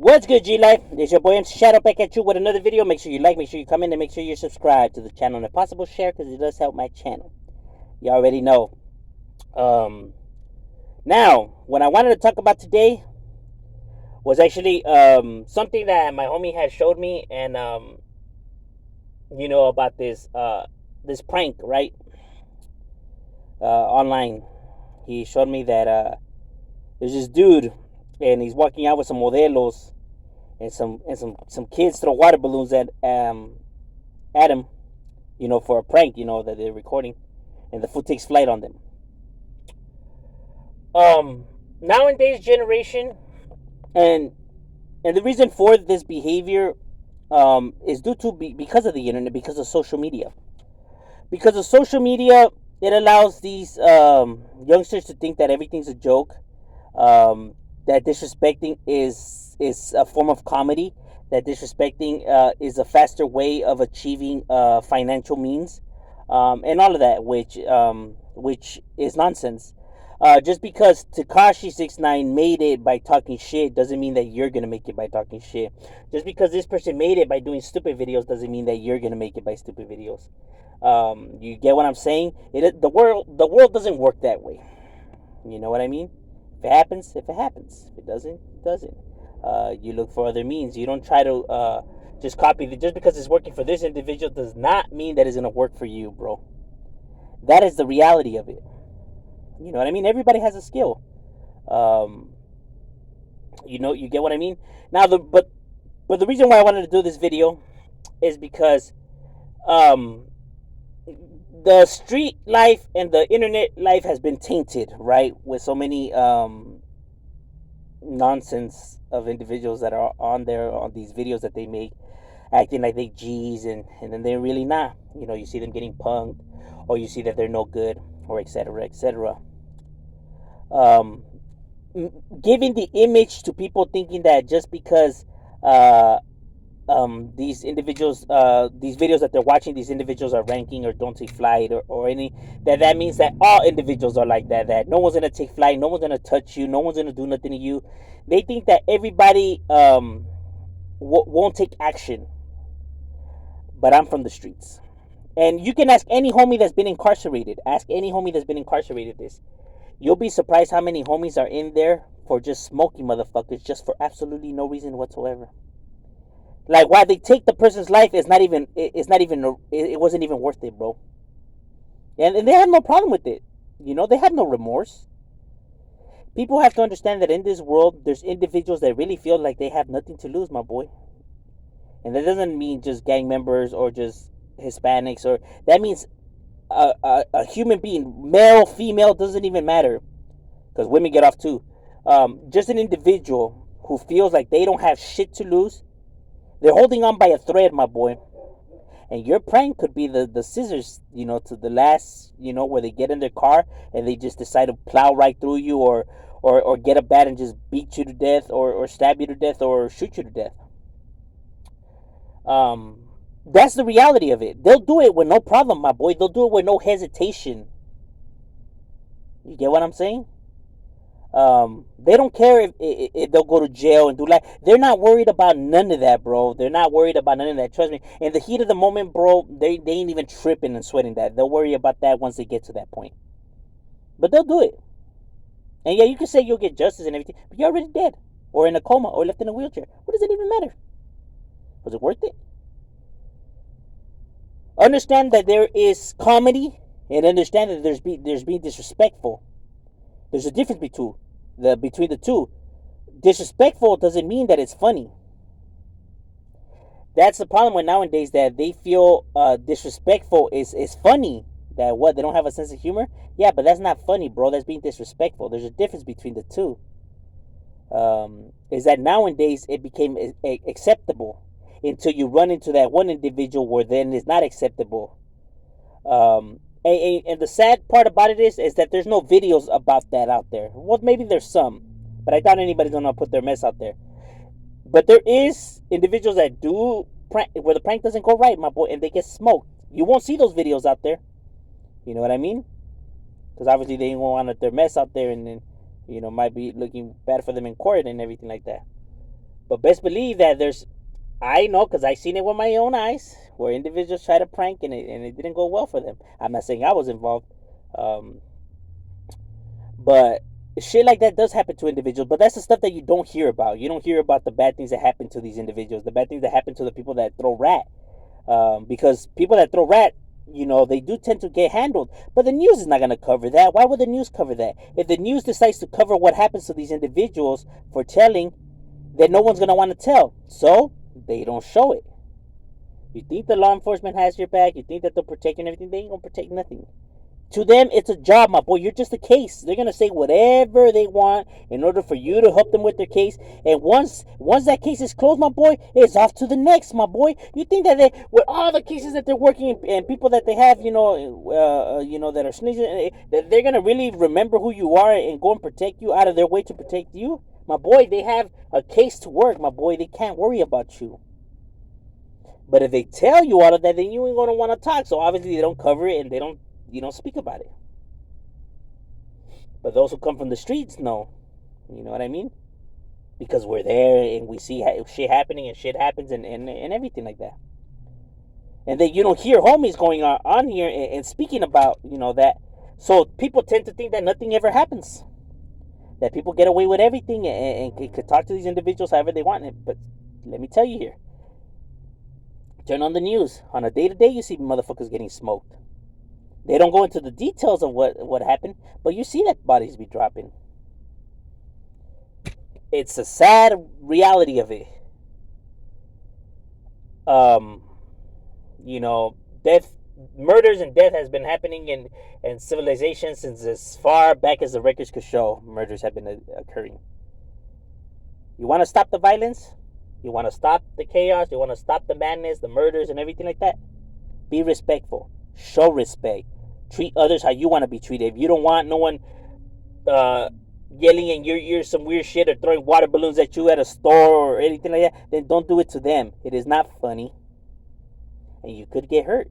What's good, G Life? It's your boy MC Shadow back at you with another video. Make sure you like, make sure you comment, and make sure you're subscribed to the channel and if possible share because it does help my channel. You already know. Um, Now, what I wanted to talk about today was actually something that my homie had showed me, and about this prank, right? Online, he showed me that there's this dude, and he's walking out with some modelos and some kids throw water balloons at him, for a prank, that they're recording, and the fool takes flight on them. Nowadays generation, and the reason for this behavior is due to because of the internet, because of social media. Because of social media, it allows these youngsters to think that everything's a joke, that disrespecting is a form of comedy, that disrespecting is a faster way of achieving financial means, and all of that, which is nonsense. Just because Takashi 6ix9ine made it by talking shit doesn't mean that you're gonna make it by talking shit. Just because this person made it by doing stupid videos doesn't mean that you're gonna make it by stupid videos. You get what I'm saying? The world doesn't work that way. You know what I mean? If it happens, if it happens. If it doesn't, it doesn't. You look for other means. You don't try to just copy. Just because it's working for this individual does not mean that it's gonna work for you, bro. That is the reality of it. You know what I mean? Everybody has a skill. Um, you get what I mean? Now, but the reason why I wanted to do this video is because um, the street life and the internet life has been tainted, right, with so many nonsense of individuals that are on there on these videos that they make, acting like they G's, and then they're really not. You see them getting punked, or you see that they're no good, or etc. etc. Um, Giving the image to people thinking that just because uh, these individuals, these videos that they're watching, these individuals are ranking or don't take flight, or any, that means that all individuals are like that, that no one's gonna take flight, no one's gonna touch you, no one's gonna do nothing to you. They think that everybody won't take action. But I'm from the streets, and you can ask any homie that's been incarcerated. Ask any homie that's been incarcerated this. You'll be surprised how many homies are in there for just smoking motherfuckers, just for absolutely no reason whatsoever. Like, why they take the person's life is not even, it wasn't even worth it, bro. And they had no problem with it. They had no remorse. People have to understand that in this world, there's individuals that really feel like they have nothing to lose, my boy. And that doesn't mean just gang members or just Hispanics, or that means a human being, male, female, doesn't even matter, because women get off too. Just an individual who feels like they don't have shit to lose. They're holding on by a thread, my boy. And your prank could be the scissors, to the last, where they get in their car and they just decide to plow right through you, or get a bat and just beat you to death, or stab you to death, or shoot you to death. That's the reality of it. They'll do it with no problem, my boy. They'll do it with no hesitation. You get what I'm saying? They don't care if they'll go to jail and do that. They're not worried about none of that, bro. They're not worried about none of that. Trust me. In the heat of the moment, bro, they ain't even tripping and sweating that. They'll worry about that once they get to that point. But they'll do it. And yeah, you can say you'll get justice and everything, but you're already dead, or in a coma, or left in a wheelchair. What does it even matter? Was it worth it? Understand that there is comedy, and understand that there's being disrespectful. There's a difference between the two. Disrespectful doesn't mean that it's funny. That's the problem with nowadays, that they feel disrespectful is funny. That what, they don't have a sense of humor? Yeah, but that's not funny, bro. That's being disrespectful. There's a difference between the two. Is that nowadays it became acceptable until you run into that one individual where then it's not acceptable. And the sad part about it is that there's no videos about that out there. Well, maybe there's some, but I doubt anybody's gonna put their mess out there. But there is individuals that do prank where the prank doesn't go right, my boy, and they get smoked. You won't see those videos out there. You know what I mean? Because obviously they don't want their mess out there, and then might be looking bad for them in court and everything like that. But best believe that I know because I seen it with my own eyes where individuals try to prank and it didn't go well for them. I'm not saying I was involved, um, but shit like that does happen to individuals. But that's the stuff that you don't hear about. You don't hear about the bad things that happen to these individuals, the bad things that happen to the people that throw rat. Because people that throw rat, they do tend to get handled. But the news is not going to cover that. Why would the news cover that? If the news decides to cover what happens to these individuals for telling, then no one's going to want to tell. So they don't show it. You think the law enforcement has your back? You think that they'll protect you and everything? They ain't going to protect nothing. To them, it's a job, my boy. You're just a case. They're gonna say whatever they want in order for you to help them with their case. And once that case is closed, my boy, it's off to the next, my boy. You think that with all the cases that they're working and people that they have, that are snitching, that they're gonna really remember who you are and go and protect you out of their way to protect you, my boy? They have a case to work, my boy. They can't worry about you. But if they tell you all of that, then you ain't gonna want to talk. So obviously they don't cover it and they don't speak about it. But those who come from the streets know. You know what I mean? Because we're there and we see shit happening and shit happens and everything like that. And then you don't hear homies going on here and speaking about, that. So people tend to think that nothing ever happens. That people get away with everything and could talk to these individuals however they want. But let me tell you here. Turn on the news. On a day-to-day, you see motherfuckers getting smoked. They don't go into the details of what happened, but you see that bodies be dropping. It's a sad reality of it. Death, murders and death has been happening in civilization since as far back as the records could show. Murders have been occurring. You want to stop the violence? You want to stop the chaos? You want to stop the madness, the murders, and everything like that? Be respectful. Show respect. Treat others how you want to be treated. If you don't want no one yelling in your ear some weird shit or throwing water balloons at you at a store or anything like that, then don't do it to them. It is not funny. And you could get hurt.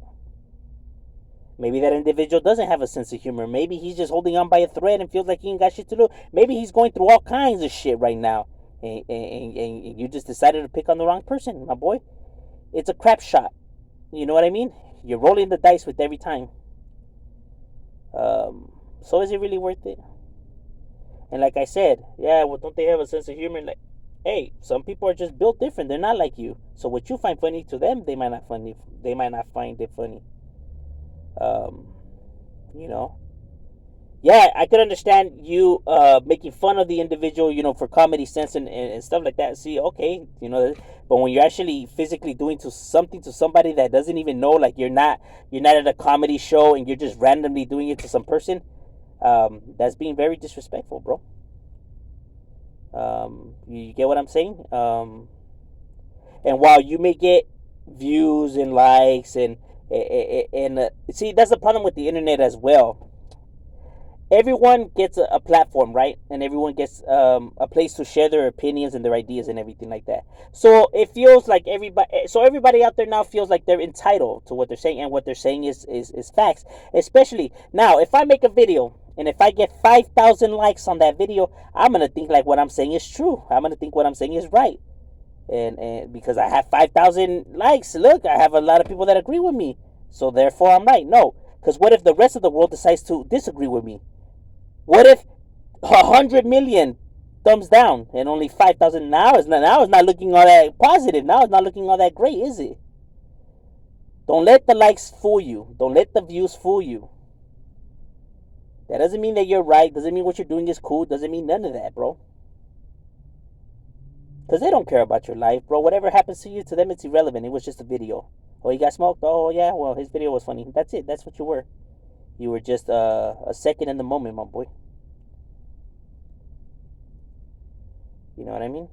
Maybe that individual doesn't have a sense of humor. Maybe he's just holding on by a thread and feels like he ain't got shit to do. Maybe he's going through all kinds of shit right now. And you just decided to pick on the wrong person, my boy. It's a crap shot. You know what I mean? You're rolling the dice with every time. So is it really worth it? And like I said, yeah, well, don't they have a sense of humor? Like, hey, some people are just built different. They're not like you. So what you find funny to them, they might not find it funny. You know. Yeah, I could understand you making fun of the individual, for comedy sense and stuff like that. See, okay, but when you're actually physically doing something to somebody that doesn't even know, like you're not at a comedy show and you're just randomly doing it to some person, that's being very disrespectful, bro. You get what I'm saying? And while you may get views and likes and see, that's the problem with the internet as well. Everyone gets a platform, right? And everyone gets a place to share their opinions and their ideas and everything like that. So it feels like everybody out there now feels like they're entitled to what they're saying, and what they're saying is facts. Especially now, if I make a video and if I get 5,000 likes on that video, I'm gonna think like what I'm saying is true. I'm gonna think what I'm saying is right. And because I have 5,000 likes, look, I have a lot of people that agree with me. So therefore I'm right. No, because what if the rest of the world decides to disagree with me? What if 100 million thumbs down and only 5,000? Now it's not looking all that positive. Now it's not looking all that great, is it? Don't let the likes fool you. Don't let the views fool you. That doesn't mean that you're right. Doesn't mean what you're doing is cool. Doesn't mean none of that, bro. Because they don't care about your life, bro. Whatever happens to you, to them it's irrelevant. It was just a video. Oh, he got smoked? Oh, yeah, well, his video was funny. That's it. That's what you were. You were just a second in the moment, my boy. You know what I mean?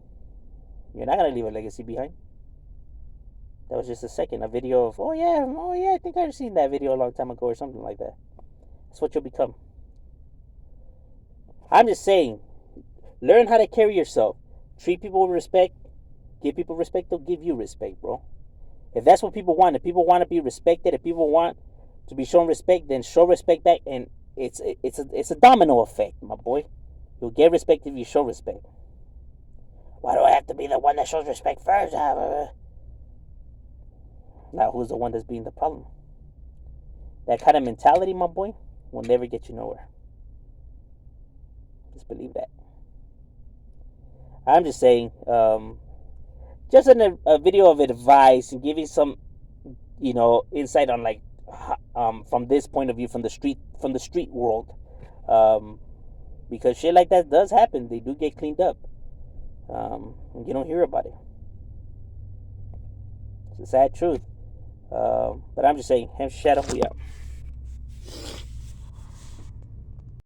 You're not going to leave a legacy behind. That was just a second. A video of, oh yeah, I think I've seen that video a long time ago or something like that. That's what you'll become. I'm just saying, learn how to carry yourself. Treat people with respect. Give people respect, they'll give you respect, bro. If that's what people want, if people want to be respected, if people want to be shown respect, then show respect back, and it's a domino effect, my boy. You'll get respect if you show respect. Why do I have to be the one that shows respect first? Now, who's the one that's being the problem? That kind of mentality, my boy, will never get you nowhere. Just believe that. I'm just saying, just a video of advice and giving some, insight on like, from this point of view, from the street world, um, because shit like that does happen. They do get cleaned up. You don't hear about it. It's a sad truth. But I'm just saying, Shadow, we out.